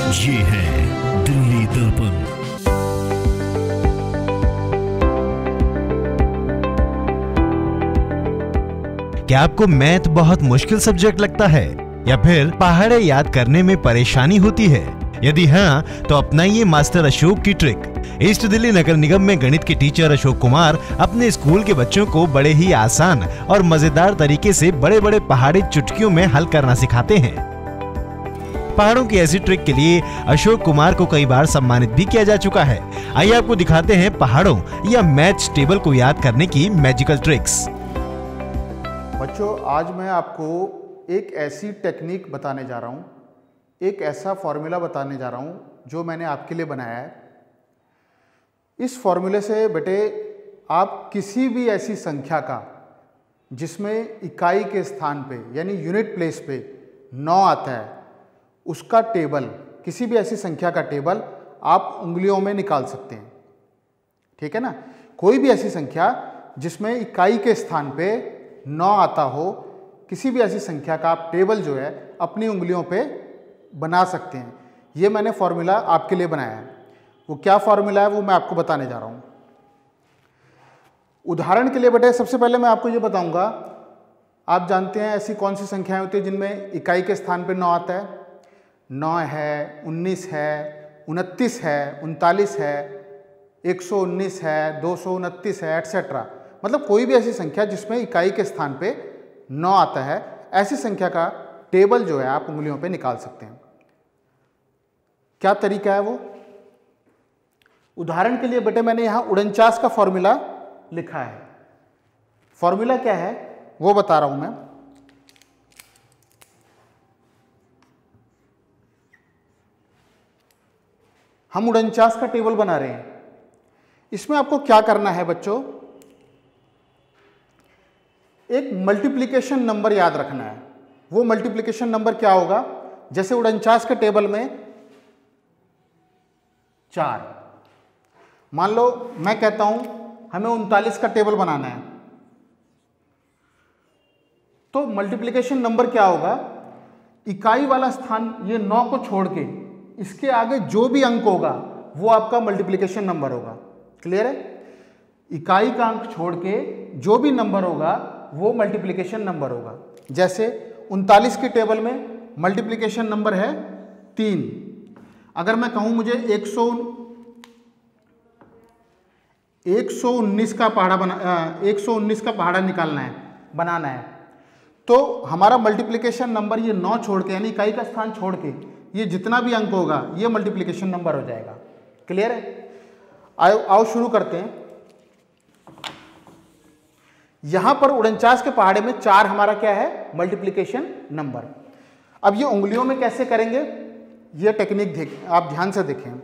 ये है दिल्ली दर्पण। क्या आपको मैथ बहुत मुश्किल सब्जेक्ट लगता है या फिर पहाड़े याद करने में परेशानी होती है? यदि हाँ, तो अपनाइए मास्टर अशोक की ट्रिक। ईस्ट दिल्ली नगर निगम में गणित के टीचर अशोक कुमार अपने स्कूल के बच्चों को बड़े ही आसान और मजेदार तरीके से बड़े बड़े पहाड़ी चुटकियों में हल करना सिखाते हैं। पहाड़ों की ऐसी ट्रिक के लिए अशोक कुमार को कई बार सम्मानित भी किया जा चुका है। आइए आपको दिखाते हैं पहाड़ों या मैथ्स टेबल को याद करने की मैजिकल ट्रिक्स। बच्चों, आज मैं आपको एक ऐसी टेक्निक बताने जा रहा हूँ, एक ऐसा फॉर्मूला बताने जा रहा हूँ जो मैंने आपके लिए बनाया है। इस फॉर्मूले से बेटे आप किसी भी ऐसी संख्या का जिसमें इकाई के स्थान पे यानी यूनिट प्लेस पे 9 आता है, उसका टेबल, किसी भी ऐसी संख्या का टेबल आप उंगलियों में निकाल सकते हैं। ठीक है ना? कोई भी ऐसी संख्या जिसमें इकाई के स्थान पे 9 आता हो, किसी भी ऐसी संख्या का आप टेबल जो है अपनी उंगलियों पे बना सकते हैं। ये मैंने फॉर्मूला आपके लिए बनाया है। वो क्या फॉर्मूला है वो मैं आपको बताने जा रहा हूँ। उदाहरण के लिए बेटे सबसे पहले मैं आपको ये बताऊंगा, आप जानते हैं ऐसी कौन सी संख्याएं होती हैं जिनमें इकाई के स्थान पे 9 आता है? 9 है, 19 है, 29 है, 39 है, 119 है, 229 है, एटसेट्रा। मतलब कोई भी ऐसी संख्या जिसमें इकाई के स्थान पे 9 आता है, ऐसी संख्या का टेबल जो है आप उंगलियों पे निकाल सकते हैं। क्या तरीका है वो? उदाहरण के लिए बेटे मैंने यहां 49 का फॉर्मूला लिखा है। फॉर्मूला क्या है वो बता रहा हूं मैं। हम 49 का टेबल बना रहे हैं। इसमें आपको क्या करना है बच्चों, एक मल्टीप्लिकेशन नंबर याद रखना है। वो मल्टीप्लिकेशन नंबर क्या होगा? जैसे 49 के टेबल में 4, मान लो मैं कहता हूं हमें 39 का टेबल बनाना है, तो मल्टीप्लिकेशन नंबर क्या होगा? इकाई वाला स्थान ये 9 को छोड़ के इसके आगे जो भी अंक होगा वो आपका मल्टीप्लिकेशन नंबर होगा। क्लियर है? इकाई का अंक छोड़ के जो भी नंबर होगा वो मल्टीप्लिकेशन नंबर होगा। जैसे 39 के टेबल में मल्टीप्लिकेशन नंबर है 3। अगर मैं कहूं मुझे 119 का पहाड़ा निकालना है, बनाना है, तो हमारा मल्टीप्लिकेशन नंबर ये 9 छोड़ के यानी इकाई का स्थान छोड़ के ये जितना भी अंक होगा ये मल्टीप्लिकेशन नंबर हो जाएगा। क्लियर है? आओ शुरू करते हैं। यहां पर 49 के पहाड़े में 4 हमारा क्या है? Multiplication number. अब ये उंगलियों में कैसे करेंगे ये टेक्निक आप ध्यान से देखें।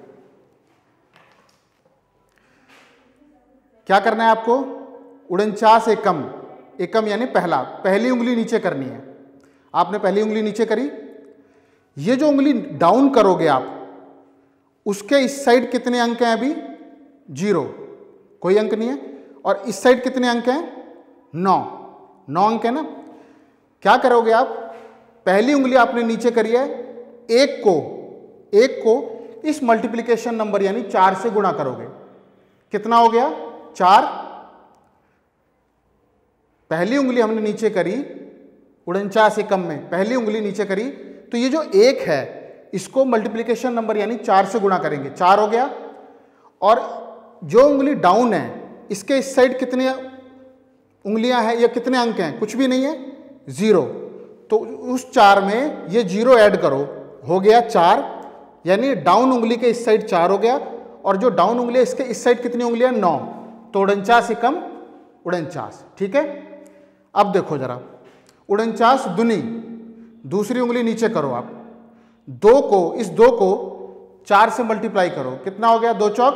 क्या करना है आपको? 49 एकम यानी पहली उंगली नीचे करनी है। आपने पहली उंगली नीचे करी, ये जो उंगली डाउन करोगे आप, उसके इस साइड कितने अंक हैं? अभी 0, कोई अंक नहीं है। और इस साइड कितने अंक हैं? 9 अंक है ना। क्या करोगे आप? पहली उंगली आपने नीचे करी है, एक को इस मल्टीप्लिकेशन नंबर यानी 4 से गुणा करोगे। कितना हो गया? 4। पहली उंगली हमने नीचे करी 49 एकम में, पहली उंगली नीचे करी, तो ये जो 1 है इसको मल्टीप्लिकेशन नंबर यानी 4 से गुणा करेंगे, 4 हो गया। और जो उंगली डाउन है इसके इस साइड कितने उंगलियां हैं या कितने अंक हैं? कुछ भी नहीं है, 0। तो उस 4 में ये 0 ऐड करो, हो गया 4, यानी डाउन उंगली के इस साइड 4 हो गया। और जो डाउन उंगली है इसके इस साइड कितनी उंगलियां? 9। तो 49 एकम 49। ठीक है? अब देखो जरा, 49 दूनी, दूसरी उंगली नीचे करो आप, 2 को 4 से मल्टीप्लाई करो, कितना हो गया? 2 चौक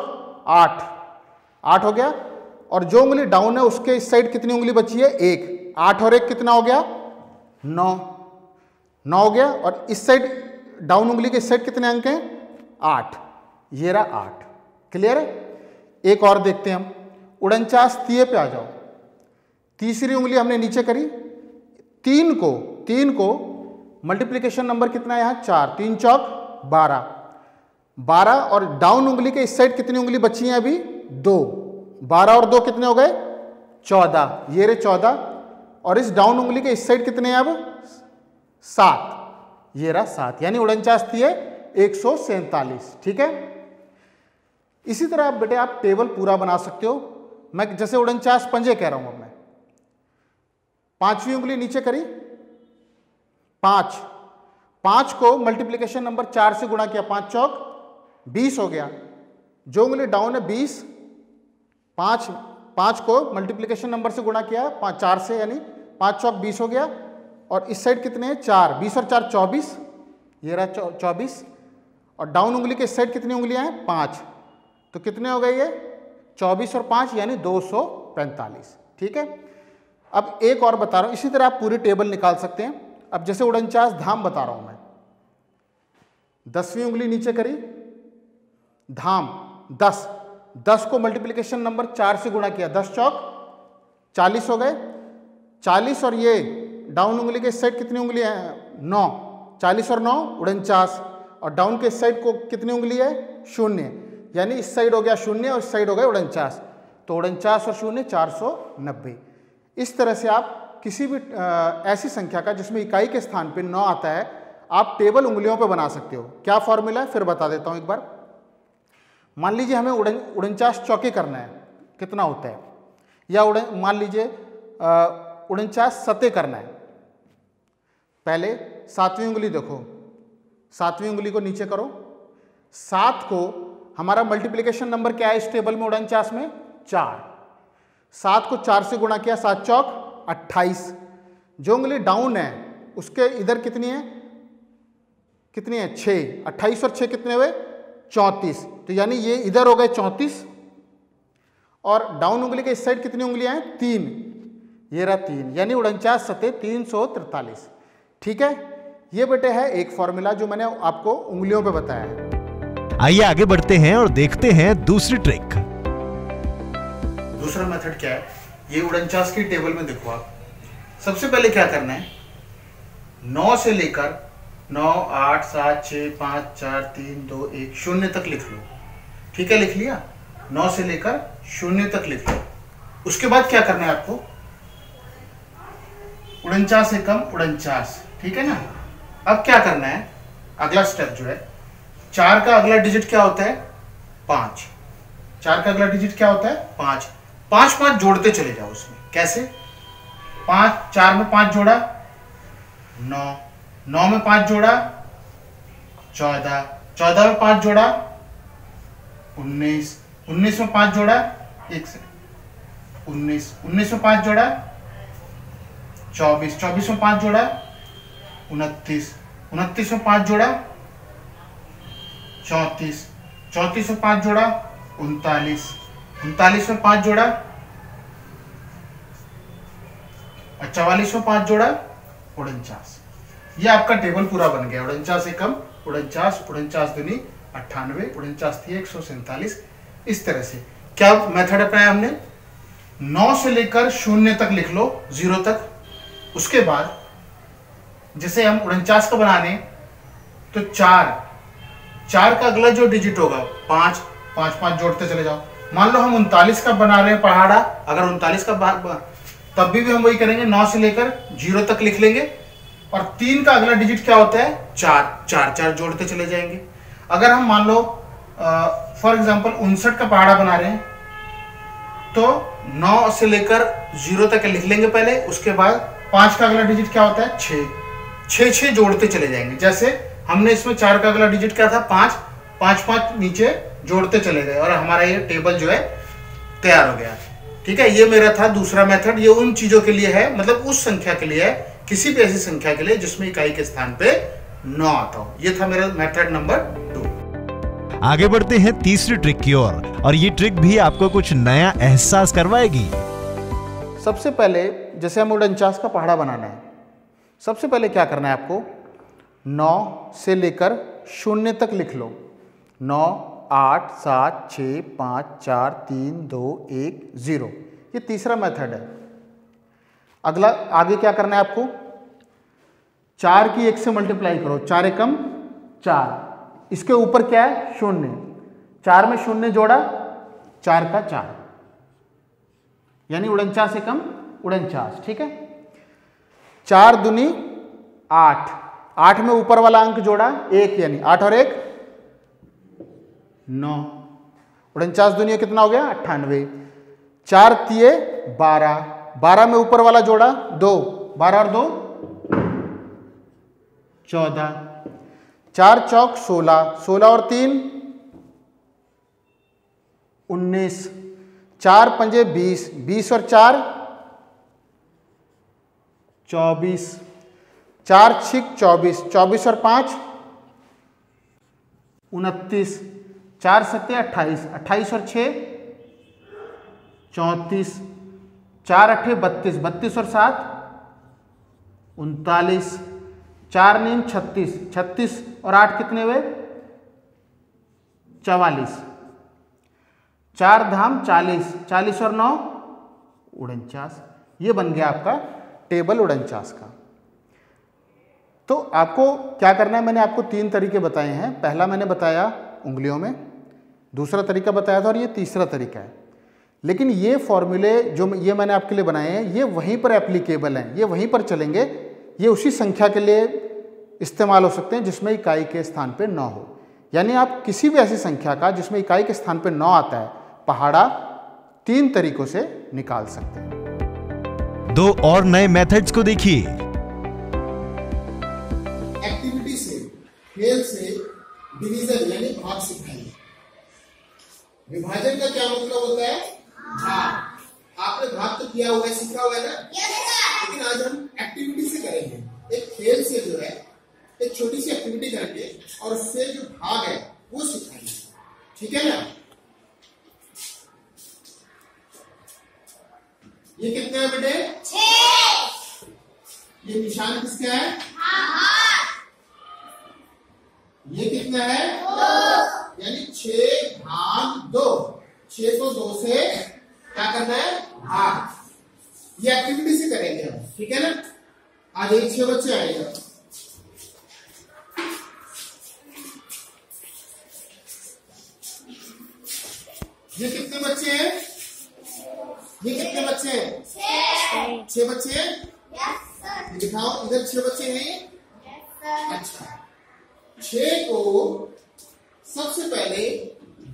8 हो गया। और जो उंगली डाउन है उसके इस साइड कितनी उंगली बची है? 1। 8 और 1 कितना हो गया? 9 हो गया। और इस साइड डाउन उंगली के इस साइड कितने अंक हैं? 8। ये रहा 8। क्लियर है? एक और देखते हैं हम। 49 तीये पे आ जाओ, तीसरी उंगली हमने नीचे करी, 3 को मल्टीप्लिकेशन नंबर कितना है यहाँ? 4, 3 चौक 12। 12 और डाउन उंगली के इस साइड कितनी उंगली बची है अभी? 2। 12 और 2 कितने हो गए? 14। ये रहे 14 और इस डाउन उंगली के इस साइड कितने हैं अब? 7। ये रहा 7, यानी 49 थी है 147। ठीक है, इसी तरह आप बेटे आप टेबल पूरा बना सकते हो। मैं जैसे 49 पंजे कह रहा हूं, अब मैं 5वीं उंगली नीचे करी 5, 5 को मल्टीप्लिकेशन नंबर 4 से गुणा किया, 5 चौक 20 हो गया। जो उंगली डाउन है 20, 5 को मल्टीप्लिकेशन नंबर से गुणा किया 4 से, यानी 5 चौक 20 हो गया। और इस साइड कितने हैं? 4, 20 और 4 24, ये रहा 24। और डाउन उंगली के इस साइड कितनी उंगलियां हैं? 5, तो कितने हो गए ये? 24 और 5 यानी 245। ठीक है, अब एक और बता रहा हूं, इसी तरह आप पूरी टेबल निकाल सकते हैं। अब जैसे 49 धाम बता रहा हूं मैं, 10वीं उंगली नीचे करी, धाम 10, 10 को मल्टीप्लिकेशन नंबर 4 से गुणा किया, 10 चौक 40 हो गए। 40 और ये डाउन उंगली के इस साइड कितनी उंगली है? 9, 40 और 9 49। और डाउन के इस साइड को कितनी उंगली है? 0, यानी इस साइड हो गया 0 और इस साइड हो गया 49, तो 49 और 0 490। इस तरह से आप किसी भी ऐसी संख्या का जिसमें इकाई के स्थान पे 9 आता है, आप टेबल उंगलियों पे बना सकते हो। क्या फॉर्मूला है फिर बता देता हूं एक बार। मान लीजिए हमें 49 चौके करना है, कितना होता है? या मान लीजिए 49 सते करना है। पहले 7वीं उंगली देखो, 7वीं उंगली को नीचे करो। 7 को हमारा मल्टीप्लिकेशन नंबर क्या है इस टेबल में 49 में? 4। 7 को 4 से गुणा किया, 7 चौक 28। जो उंगली डाउन है उसके इधर कितनी है? 6। 28 और 6 कितने हुए? 34, तो यानी ये इधर हो गए 34। और डाउन उंगली के इस साइड कितनी उंगलियां हैं? 3, ये रहा 3, यानी 49 सते 343। ठीक है, ये बेटे है एक फॉर्मूला जो मैंने आपको उंगलियों पे बताया है। आइए आगे बढ़ते हैं और देखते हैं दूसरी ट्रिक। दूसरा मेथड क्या है? ये 49 की टेबल में देखो आप, सबसे पहले क्या करना है, 9 से लेकर 9, 8, 7, 6, 5, 4, 3, 2, 1, 0 तक लिख लो। ठीक है, लिख लिया? 9 से लेकर 0 तक लिख लो। उसके बाद क्या करना है आपको? 49 से कम 49। ठीक है ना? अब क्या करना है, अगला स्टेप जो है, 4 का अगला डिजिट क्या होता है? 5। 4 का अगला डिजिट क्या होता है? 5। 5 5 जोड़ते चले जाओ उसमें। कैसे? 5, 4 में 5 जोड़ा 9, 9 में 5 जोड़ा 14, 14 में 5 जोड़ा 19, 19 में 5 जोड़ा 19, 19 में 5 जोड़ा 24, 24 में 5 जोड़ा 29, 29 में 5 जोड़ा 34, 34 में 5 जोड़ा 39, 39 में 5 जोड़ा 44 में 5 जोड़ा 49। ये आपका टेबल पूरा बन गया। 49 से कम 49, 49 दूनी 98, 49 थी 147। इस तरह से क्या मेथड अपनाया हमने? 9 से लेकर 0 तक लिख लो, 0 तक। उसके बाद जैसे हम 49 का बनाने, तो 4 का अगला जो डिजिट होगा 5, 5 5 जोड़ते चले जाओ। मान लो हम 39 का बना रहे हैं पहाड़ा, अगर 39 का तब भी हम वही करेंगे, 9 से लेकर 0 तक लिख लेंगे। और 3 का अगला डिजिट क्या होता है? 4 जोड़ते चले जाएंगे। अगर हम मान लो फॉर एग्जांपल 59 का पहाड़ा बना रहे हैं, तो 9 से लेकर 0 तक लिख लेंगे पहले। उसके बाद 5 का अगला डिजिट क्या होता है? 6 जोड़ते चले जाएंगे। जैसे हमने इसमें 4 का अगला डिजिट क्या था? 5 5 नीचे जोड़ते चले गए और हमारा ये टेबल जो है तैयार हो गया। ठीक है, ये मेरा था दूसरा मेथड। ये उन चीजों के लिए है, मतलब उस संख्या के लिए है, किसी भी ऐसी संख्या के लिए जिसमें इकाई के स्थान पे 9 आता हो। ये था मेरा मेथड नंबर 2। आगे बढ़ते हैं तीसरी ट्रिक की ओर, और ये ट्रिक भी आपको कुछ नया एहसास करवाएगी। सबसे पहले जैसे हम 49 का पहाड़ा बनाना है, सबसे पहले क्या करना है आपको? 9 से लेकर 0 तक लिख लो। 9, 8, 7, 6, 5, 4, 3, 2, 1, 0। ये तीसरा मेथड है। अगला आगे क्या करना है आपको? 4 की 1 से मल्टीप्लाई करो, 4 एकम 4, इसके ऊपर क्या है? शून्य। 4 में शून्य जोड़ा, 4 का 4, यानी 49 एकम 49। ठीक है, 4 दूनी 8, 8 में ऊपर वाला अंक जोड़ा 1, यानी 8 और 1 9। 49 दूनी कितना हो गया? 98। 4 तिये 12, 12 में ऊपर वाला जोड़ा 2, 12 और 2 14। 4 चौक 16, 16 और 3 19। 4 पंजे 20, 20 और 4 24। 4 छिक 24, 24 और 5 29। 4 सत्ते 28, 28 और 6 34। 4 अट्ठे 32, 32 और 7 39। 4 नीम 36, 36 और 8 कितने हुए? 44। 4 धाम 40, 40 और 9 49। ये बन गया आपका टेबल 49 का। तो आपको क्या करना है, मैंने आपको 3 तरीके बताए हैं। पहला मैंने बताया उंगलियों में, दूसरा तरीका बताया था और ये तीसरा तरीका है। लेकिन ये फॉर्मूले जो ये मैंने आपके लिए बनाए हैं, ये वहीं पर एप्लीकेबल हैं, ये वहीं पर चलेंगे। ये उसी संख्या के लिए इस्तेमाल हो सकते हैं जिसमें इकाई के स्थान पे 9 हो। यानी आप किसी भी ऐसी संख्या का जिसमें इकाई के स्थान पे 9 आता है, पहाड़ा 3 तरीकों से निकाल सकते हैं। 2 और नए मेथड्स को देखिए। एक्टिविटी से, खेल से डिवीजन यानी भाग सिखाइए। विभाजन का क्या मतलब होता है? भाग। आपने भाग तो किया हुआ है, सीखा हुआ है ना? लेकिन आज हम एक्टिविटी से करेंगे। एक खेल से जो है एक छोटी सी एक्टिविटी करेंगे और उससे जो भाग है वो सिखाएंगे। ठीक है ना? ये कितना है बेटे? 6। ये निशान किसका है? ये कितना है? 2। यानी 6 भाग 2। 6 को 2 से क्या करना है? भाग। ये एक्टिविटी से करेंगे हम। ठीक है ना? आज एक 6 बच्चे आएगा। ये कितने बच्चे हैं? ये कितने बच्चे हैं? 6 बच्चे हैं। दिखाओ इधर 6 बच्चे हैं। अच्छा, 6 को सबसे पहले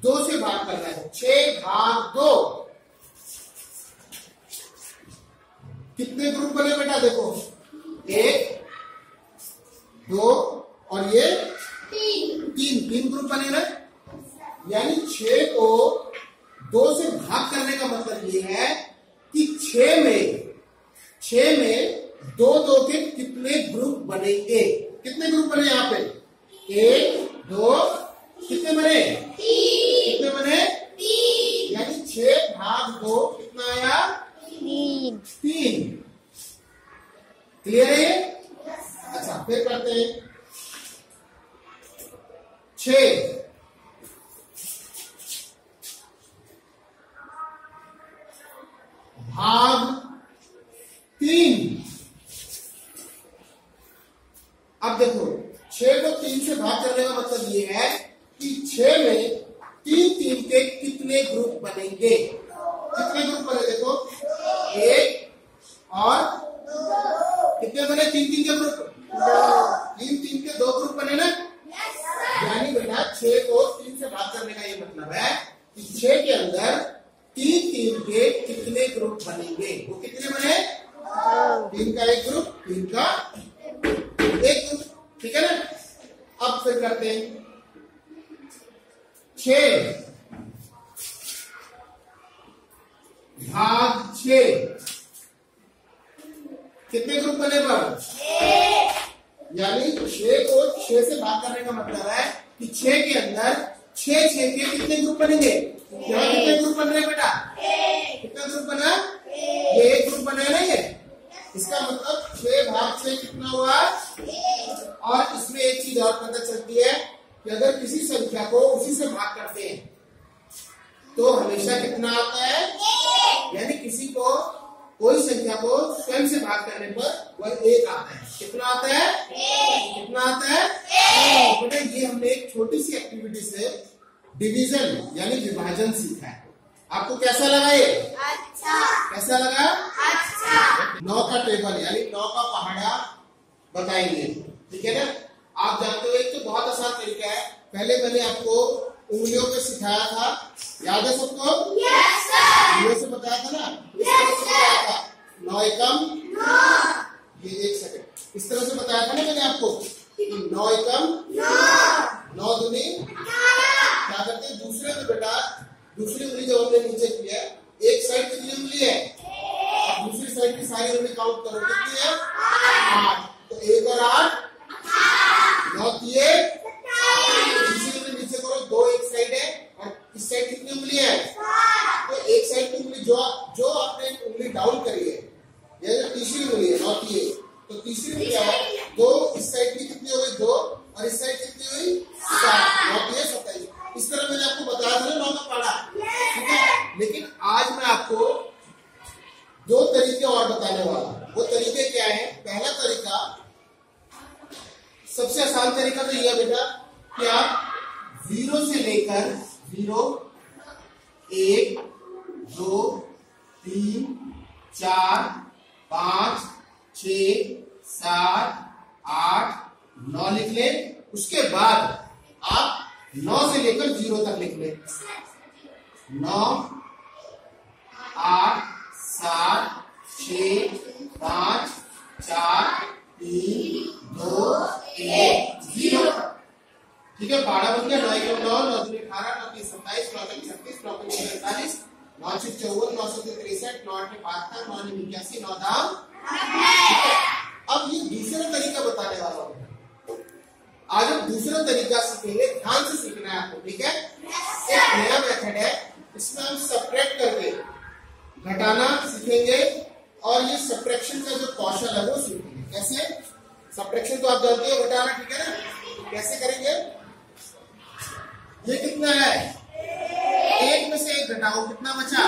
2 से भाग करना है। 6 भाग 2। कितने ग्रुप बने बेटा? देखो 1 2 और ये 3 ग्रुप बने ना। यानी 6 को 2 से भाग करने का मतलब ये है कि 6 में 2 के कितने ग्रुप बनेंगे? कितने ग्रुप बने यहाँ पे? 1 2 कितने बने? 3। कितने बने? 3। यानी 6 भाग 2 कितना आया? 3। क्लियर है ये? अच्छा, फिर करते हैं 6 भाग 3। अब देखो 6 को 3 से भाग करने का मतलब ये है कि 6 में 3 के कितने ग्रुप बनेंगे? कितने ग्रुप बने? देखो 1 और कितने बने? 3 के ग्रुप। 3 के 2 ग्रुप बने ना। यानी बेटा 6 को 3 से भाग करने का ये मतलब है कि 6 के अंदर 3 के कितने ग्रुप बनेंगे? वो कितने बने? 3 का एक ग्रुप, 3 का एक ग्रुप। ठीक है ना? अब फिर करते हैं 6 भाग 6। कितने ग्रुप बने? यानी 6 को 6 से भाग करने का मतलब है कि 6 के अंदर 6 के कितने ग्रुप बनेंगे? यहाँ कितने ग्रुप बन रहे हैं बेटा? कितना ग्रुप बना? ये एक ग्रुप बना है ना ये। इसका मतलब 6 भाग 6 कितना हुआ? और इसमें एक चीज और पता चलती है कि अगर किसी संख्या को उसी से भाग करते हैं तो हमेशा कितना आता है? यानी किसी को कोई संख्या को स्वयं से भाग करने पर वह 1 आता है। कितना आता है? कितना आता है? बेटा ये हमने एक छोटी सी एक्टिविटी से डिवीजन यानी विभाजन सीखा है। आपको कैसा लगा ये? अच्छा। कैसा लगा? अच्छा। 9 का टेबल यानी 9 का पहाड़ा बताएंगे, ठीक है ना। आप जानते हो एक तो बहुत आसान तरीका है, पहले मैंने आपको उंगलियों पे सिखाया था, याद है सबको? Yes sir. उंगलियों से बताया था ना? इस तरह से बताया था 9 एकम 9। ये 1 सेकंड, इस तरह से बताया था ना मैंने आपको कि 9 एकम 9 दूनी 18। क्या करते हैं दूसरे में बेटा, दूसरी उंगली जब हमने नीचे की है, एक साइड कितनी उंगली है और दूसरी साइड की सारी उंगली काउंट करो, कितनी है? 8। तो 1 और 8 9 दिए, दूसरी उंगली नीचे करो, 2 एक साइड है और इस साइड कितनी उंगली है? तो एक साइड की उंगली जो आपने उंगली डाउन करी है, ये जो तीसरी उंगली है 9 दिए, तो तीसरी उंगली क्या है? 2 इस साइड की कितनी हो गई? 2 और इस साइड कितनी हुई? 7। 9 दिए 27। इस तरह मैंने आपको बताया था ना 9 का पहाड़ा, ठीक है। लेकिन आज मैं आपको 2 तरीके और बताने वाला हूं। वो तरीके क्या है? पहला तरीका, सबसे आसान तरीका तो यह है बेटा कि आप 0 से लेकर 0 1 2 3 4 5 6 7 8 9 लिख ले। उसके बाद आप 9 से लेकर 0 तक लिख ले। 9 8 7 6 5 4 3 2 1 0। ठीक है, पहाड़ा बन गया। 9 एकम 9, 9 दूनी 18, 9 तीन 27, 9 तीन 36, 9 तीन 45, 9 छह 54, 9 7 63, 9 8 72, 9 9 81, 9 दाम। अब ये दूसरा तरीका बताने वाला हूं। आज हम दूसरा तरीका सीखेंगे, ध्यान से सीखना है आपको, ठीक है। एक नया मेथड है, इसमें हम सब्ट्रैक्ट करके घटाना सीखेंगे और ये सब्ट्रैक्शन का जो कौशल है वो सीखेंगे। कैसे? सब्ट्रैक्शन तो आप जानते हो, घटाना, ठीक है ना। कैसे करेंगे? ये कितना है? 1 में से 1 घटाओ, कितना बचा?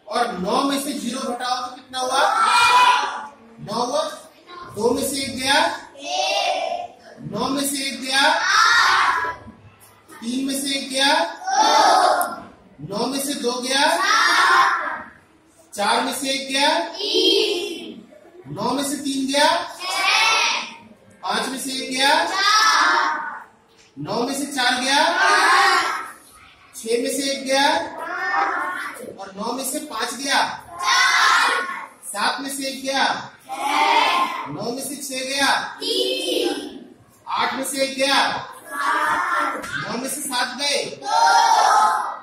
और 9 में से 0 घटाओ तो कितना हुआ? 9 हुआ। 2 में से 1 गया, 9 में से 1 गया, 3 में से 1 गया, 9 में से 2 गया, 4 में से 1 गया, 9 में से 3 गया, 5 में से 1 गया, 9 में से 4 गया, 6 में से 1 गया और 9 में से 5 गया, 7 में से 1 गया, 9 में से 6 गया, 8 में से 1 गया, 9 में से 7 गए,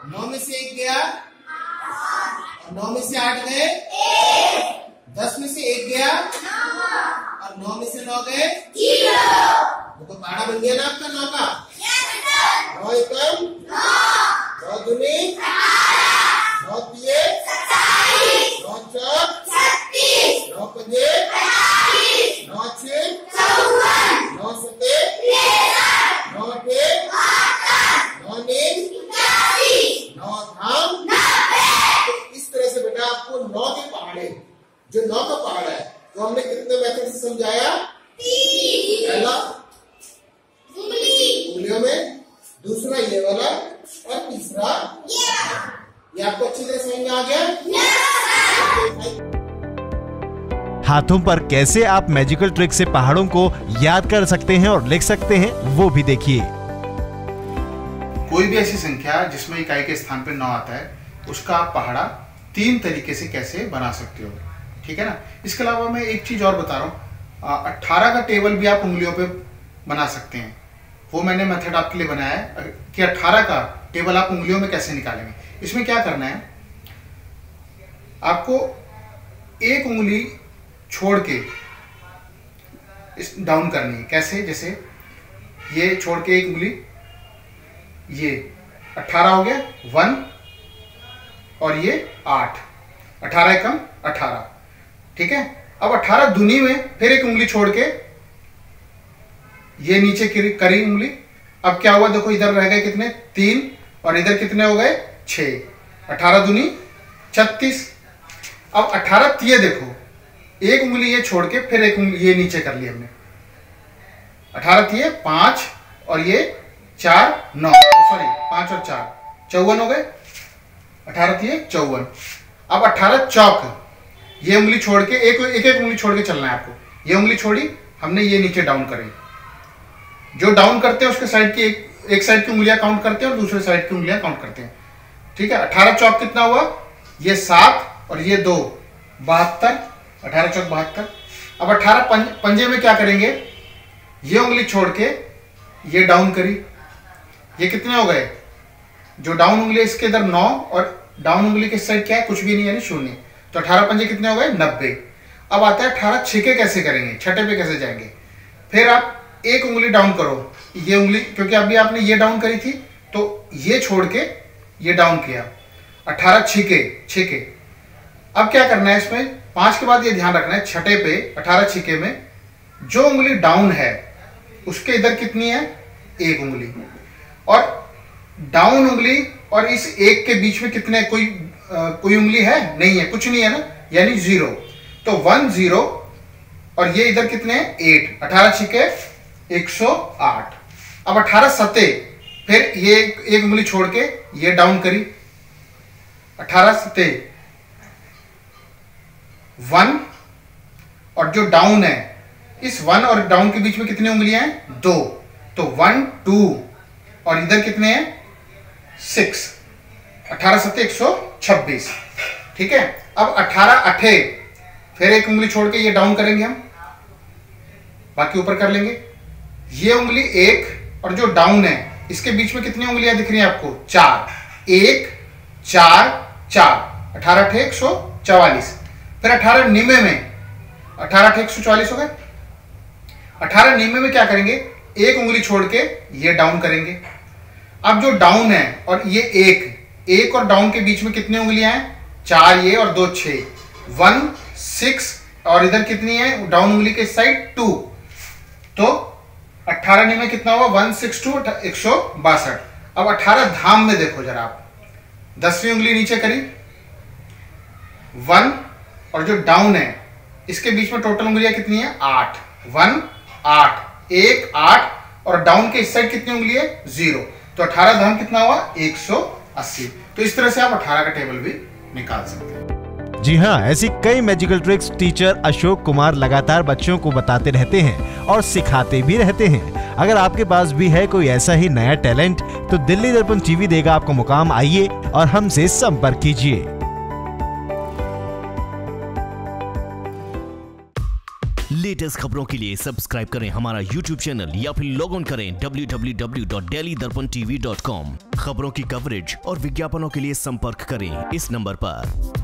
9 में से 1 गया और 9 में से 8 गए, 10 में से 1 गया और 9 में से 9 गए। तो पहाड़ा बन गया ना आपका 9 का। 9 एकम 9 दूनी 9 तिये 9 चौक 9 पंजे 9 छह 9 सते 9 अठे 9 नीम 9 धाम। तो इस तरह से बेटा आपको 9 के पहाड़े, जो 9 का पहाड़ा है, तो हमने कितने मेथड से समझाया? पहला उंगलियों में, दूसरा ये वाला और तीसरा ये। आपको अच्छी तरह समझ में आ गया? हाथों पर कैसे आप मैजिकल ट्रिक से पहाड़ों को याद कर सकते हैं और लिख सकते हैं, वो भी देखिए। कोई भी ऐसी संख्या जिसमें इकाई के स्थान पर 9 आता है, उसका आप पहाड़ा 3 तरीके से कैसे बना सकते हो, ठीक है ना। इसके अलावा मैं एक चीज और बता रहा हूँ, 18 का टेबल भी आप उंगलियों पे बना सकते हैं। वो मैंने मेथड आपके लिए बनाया है कि 18 का टेबल आप उंगलियों में कैसे निकालेंगे। इसमें क्या करना है, आपको एक उंगली छोड़ के इस डाउन करनी है। कैसे? जैसे ये छोड़ के एक उंगली, ये 18 हो गया 1 और ये 8, 18 एकम 18, ठीक है। अब 18 दूनी में फिर एक उंगली छोड़ के ये नीचे करी उंगली। अब क्या हुआ देखो, इधर रह गए कितने? 3 और इधर कितने हो गए? 6। 18 दूनी 36। अब 18 तिये देखो, एक उंगली ये छोड़ के फिर एक उंगली ये नीचे कर ली हमने। 18 थी 5 और ये 4 9, सॉरी 5 और 4 54 हो गए। 18 थी 54। अब 18 चौक, ये उंगली छोड़ के एक उंगली छोड़ के चलना है आपको। ये उंगली छोड़ी हमने, ये नीचे डाउन करी। जो डाउन करते हैं उसके साइड की एक साइड की उंगलियां काउंट करते हैं और दूसरे साइड की उंगलियां काउंट करते हैं। ठीक है, 18 चौक कितना हुआ? ये 7 और ये 2 72। 18 चौक 72। अब 18 पंजे में क्या करेंगे? ये उंगली छोड़ के ये डाउन करी। ये कितने हो गए? जो डाउन उंगली इसके इधर 9 और डाउन उंगली के साइड क्या है? कुछ भी नहीं, यानी 0। तो 18 पंजे कितने हो गए? 90। अब आता है 18 छिके कैसे करेंगे, छठे पे कैसे जाएंगे? फिर आप एक उंगली डाउन करो, ये उंगली, क्योंकि अभी आपने ये डाउन करी थी तो ये छोड़ के ये डाउन किया। 18 छिके। अब क्या करना है इसमें? 5 के बाद ये ध्यान रखना है, छठे पे 18 छिके में जो उंगली डाउन है उसके इधर कितनी है? एक उंगली। और डाउन उंगली और इस एक के बीच में कितने, कोई उंगली है? नहीं है, कुछ नहीं है ना, यानी 0। तो 1 0 और ये इधर कितने हैं? 8। 18 छिके 108। अब 18 सते, फिर ये एक उंगली छोड़ के ये डाउन करी। 18 सते 1 और जो डाउन है, इस 1 और डाउन के बीच में कितनी उंगलियां हैं? 2। तो 1 2 और इधर कितने हैं? 6। 18 सते 126। ठीक है, अब 18 अठे, फिर एक उंगली छोड़ के ये डाउन करेंगे हम, बाकी ऊपर कर लेंगे। ये उंगली 1 और जो डाउन है इसके बीच में कितनी उंगलियां दिख रही हैं आपको? 4। 1 4 4। 18 अठे 144। फिर 18 निमे में, 18 अठे 144 हो गए। 18 निमे में क्या करेंगे? एक उंगली छोड़ के ये डाउन करेंगे। अब जो डाउन है और ये एक और डाउन के बीच में कितनी उंगलियां हैं? 4 ये और 2 6। 1 6 और इधर कितनी है डाउन उंगली के साइड? 2। तो 18 में कितना हुआ? 162 162। अब 18 धाम में देखो जरा आप, 10वीं उंगली नीचे करी, 1 और जो डाउन है इसके बीच में टोटल उंगलियां कितनी है? 8। 1 8 1 8 और डाउन के इस साइड कितनी उंगली है? 0। तो 18 धाम कितना हुआ? 180। तो इस तरह से आप 18 का टेबल भी निकाल सकते हैं। जी हाँ, ऐसी कई magical tricks teacher Ashok Kumar लगातार बच्चों को बताते रहते हैं और सिखाते भी रहते हैं। अगर आपके पास भी है कोई ऐसा ही नया टैलेंट तो दिल्ली दर्पण टीवी देगा आपको मुकाम। आइए और हमसे संपर्क कीजिए। लेटेस्ट खबरों के लिए सब्सक्राइब करें हमारा YouTube चैनल या फिर लॉग ऑन करें www.delhidarpantv.com। खबरों की कवरेज और विज्ञापनों के लिए संपर्क करें इस नंबर पर।